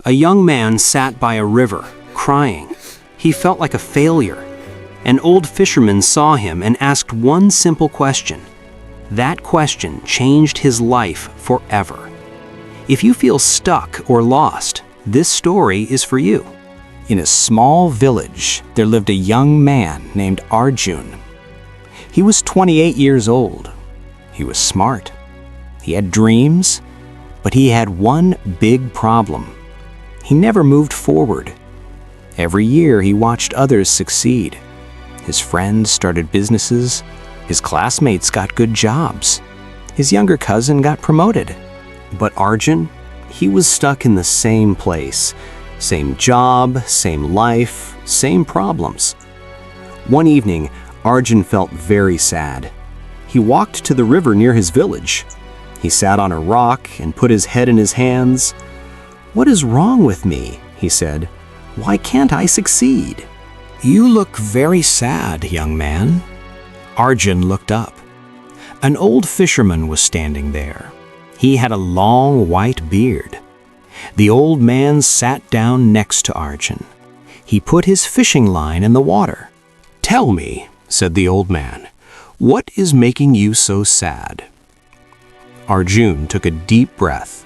A young man sat by a river, crying. He felt like a failure. An old fisherman saw him and asked one simple question. That question changed his life forever. If you feel stuck or lost, this story is for you. In a small village, there lived a young man named Arjun. He was 28 years old. He was smart. He had dreams, but he had one big problem. He never moved forward. Every year he watched others succeed. His friends started businesses. His classmates got good jobs. His younger cousin got promoted. But Arjun, he was stuck in the same place. Same job, same life, same problems. One evening, Arjun felt very sad. He walked to the river near his village. He sat on a rock and put his head in his hands. "What is wrong with me?" he said. "Why can't I succeed?" "You look very sad, young man." Arjun looked up. An old fisherman was standing there. He had a long white beard. The old man sat down next to Arjun. He put his fishing line in the water. "Tell me," said the old man, "what is making you so sad?" Arjun took a deep breath.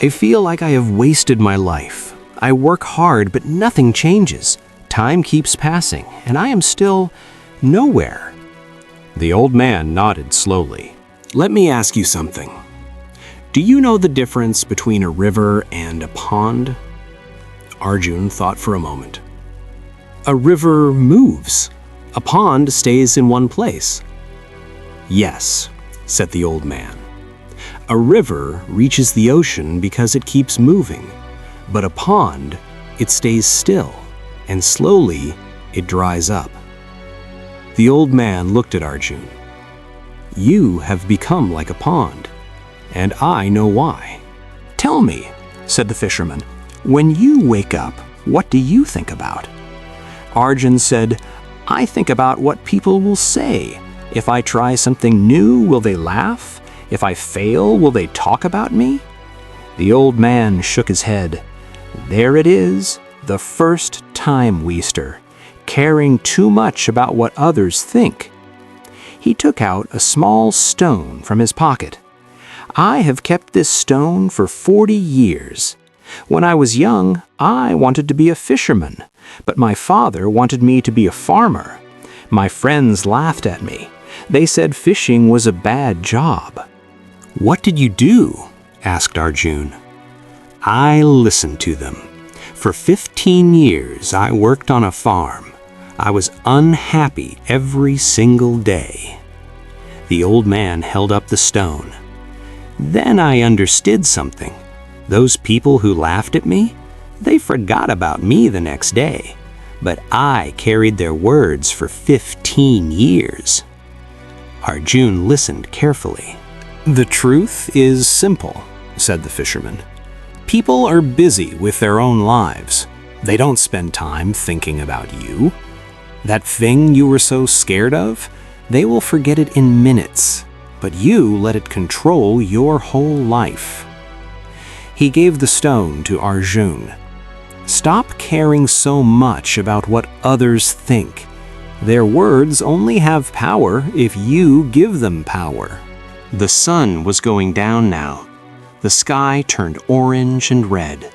"I feel like I have wasted my life. I work hard, but nothing changes. Time keeps passing, and I am still nowhere." The old man nodded slowly. "Let me ask you something. Do you know the difference between a river and a pond?" Arjun thought for a moment. "A river moves. A pond stays in one place." "Yes," said the old man. "A river reaches the ocean because it keeps moving, but a pond, it stays still, and slowly it dries up." The old man looked at Arjun. "You have become like a pond, and I know why." "Tell me," said the fisherman, "when you wake up, what do you think about?" Arjun said, "I think about what people will say. If I try something new, will they laugh? If I fail, will they talk about me?" The old man shook his head. "There it is, the first time waster, caring too much about what others think." He took out a small stone from his pocket. "I have kept this stone for 40 years. When I was young, I wanted to be a fisherman, but my father wanted me to be a farmer. My friends laughed at me. They said fishing was a bad job." "What did you do?" asked Arjun. "I listened to them. For 15 years, I worked on a farm. I was unhappy every single day." The old man held up the stone. "Then I understood something. Those people who laughed at me, they forgot about me the next day. But I carried their words for 15 years." Arjun listened carefully. "The truth is simple," said the fisherman. "People are busy with their own lives. They don't spend time thinking about you. That thing you were so scared of, they will forget it in minutes, but you let it control your whole life." He gave the stone to Arjun. "Stop caring so much about what others think. Their words only have power if you give them power." The sun was going down now. The sky turned orange and red.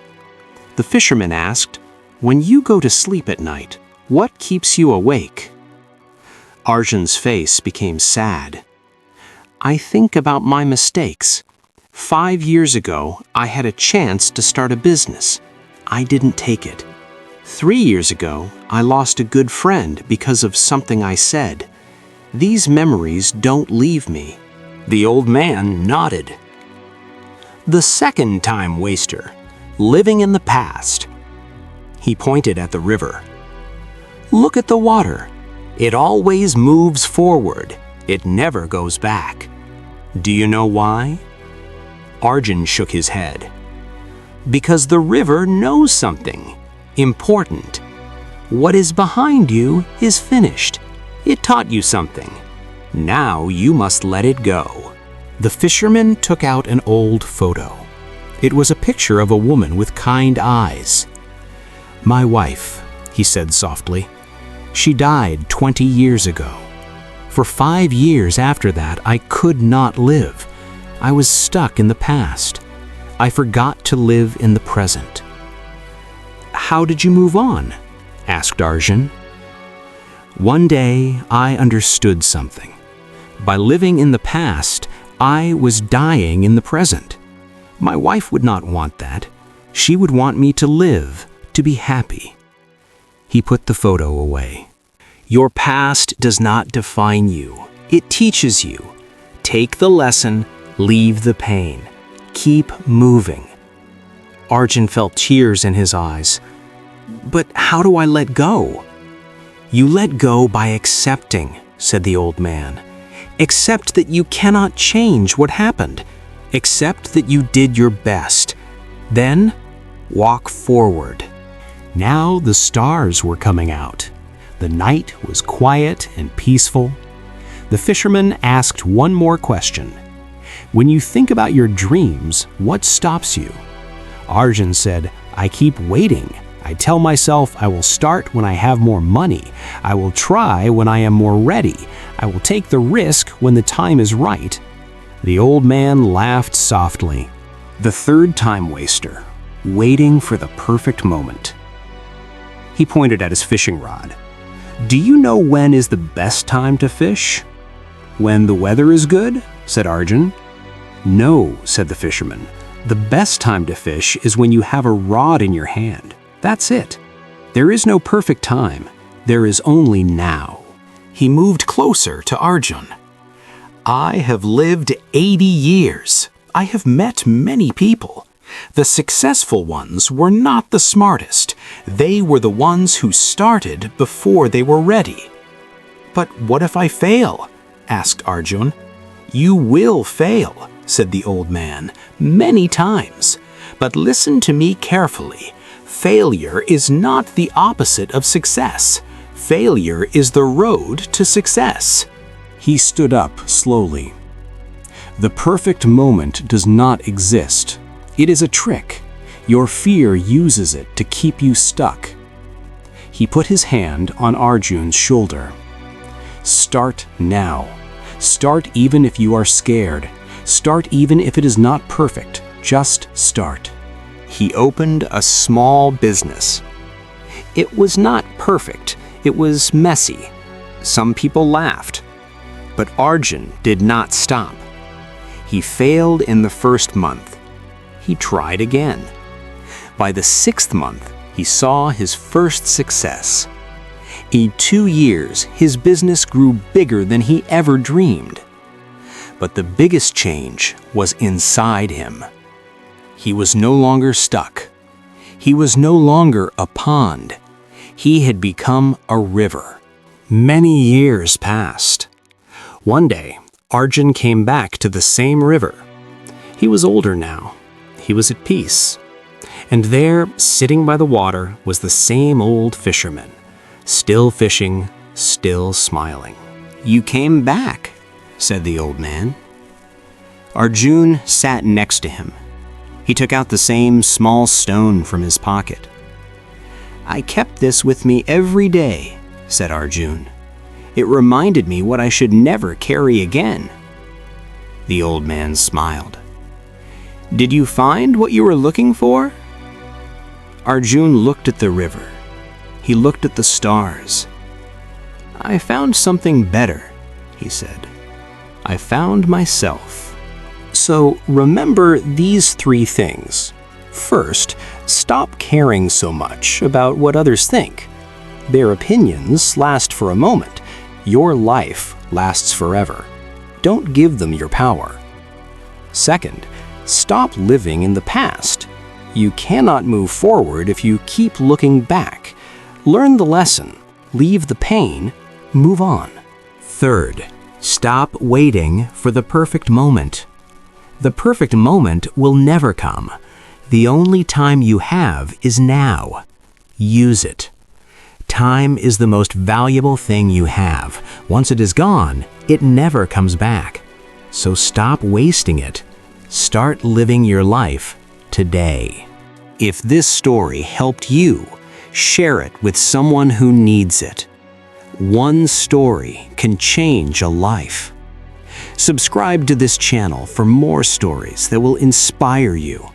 The fisherman asked, "When you go to sleep at night, what keeps you awake?" Arjun's face became sad. "I think about my mistakes. 5 years ago, I had a chance to start a business. I didn't take it. 3 years ago, I lost a good friend because of something I said. These memories don't leave me." The old man nodded. "The second time waster, living in the past." He pointed at the river. "Look at the water. It always moves forward. It never goes back. Do you know why?" Arjun shook his head. "Because the river knows something important. What is behind you is finished. It taught you something. Now you must let it go." The fisherman took out an old photo. It was a picture of a woman with kind eyes. "My wife," he said softly. "She died 20 years ago. For 5 years after that, I could not live. I was stuck in the past. I forgot to live in the present." "How did you move on?" asked Arjun. "One day, I understood something. By living in the past, I was dying in the present. My wife would not want that. She would want me to live, to be happy." He put the photo away. "Your past does not define you. It teaches you. Take the lesson, leave the pain. Keep moving." Arjun felt tears in his eyes. "But how do I let go?" "You let go by accepting," said the old man. "Accept that you cannot change what happened. Accept that you did your best. Then, walk forward." Now the stars were coming out. The night was quiet and peaceful. The fisherman asked one more question. "When you think about your dreams, what stops you?" Arjun said, "I keep waiting. I tell myself I will start when I have more money. I will try when I am more ready. I will take the risk when the time is right." The old man laughed softly. The third time waster, waiting for the perfect moment. He pointed at his fishing rod. "Do you know when is the best time to fish?" "When the weather is good?" said Arjun. "No," said the fisherman. "The best time to fish is when you have a rod in your hand. That's it. There is no perfect time. There is only now." He moved closer to Arjun. "I have lived 80 years. I have met many people. The successful ones were not the smartest. They were the ones who started before they were ready." "But what if I fail?" asked Arjun. "You will fail," said the old man, "many times. But listen to me carefully. Failure is not the opposite of success. Failure is the road to success." He stood up slowly. "The perfect moment does not exist. It is a trick. Your fear uses it to keep you stuck." He put his hand on Arjun's shoulder. "Start now. Start even if you are scared. Start even if it is not perfect. Just start." He opened a small business. It was not perfect. It was messy. Some people laughed. But Arjun did not stop. He failed in the first month. He tried again. By the 6th month, he saw his first success. In 2 years, his business grew bigger than he ever dreamed. But the biggest change was inside him. He was no longer stuck. He was no longer a pond. He had become a river. Many years passed. One day, Arjun came back to the same river. He was older now. He was at peace. And there, sitting by the water, was the same old fisherman, still fishing, still smiling. "You came back," said the old man. Arjun sat next to him. He took out the same small stone from his pocket. "I kept this with me every day," said Arjun. "It reminded me what I should never carry again." The old man smiled. "Did you find what you were looking for?" Arjun looked at the river. He looked at the stars. "I found something better," he said. "I found myself." So remember these 3 things. First, stop caring so much about what others think. Their opinions last for a moment. Your life lasts forever. Don't give them your power. Second, stop living in the past. You cannot move forward if you keep looking back. Learn the lesson, leave the pain, move on. Third, stop waiting for the perfect moment. The perfect moment will never come. The only time you have is now. Use it. Time is the most valuable thing you have. Once it is gone, it never comes back. So stop wasting it. Start living your life today. If this story helped you, share it with someone who needs it. One story can change a life. Subscribe to this channel for more stories that will inspire you.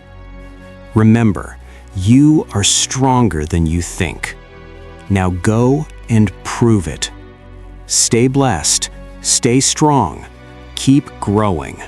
Remember, you are stronger than you think. Now go and prove it. Stay blessed, stay strong, keep growing.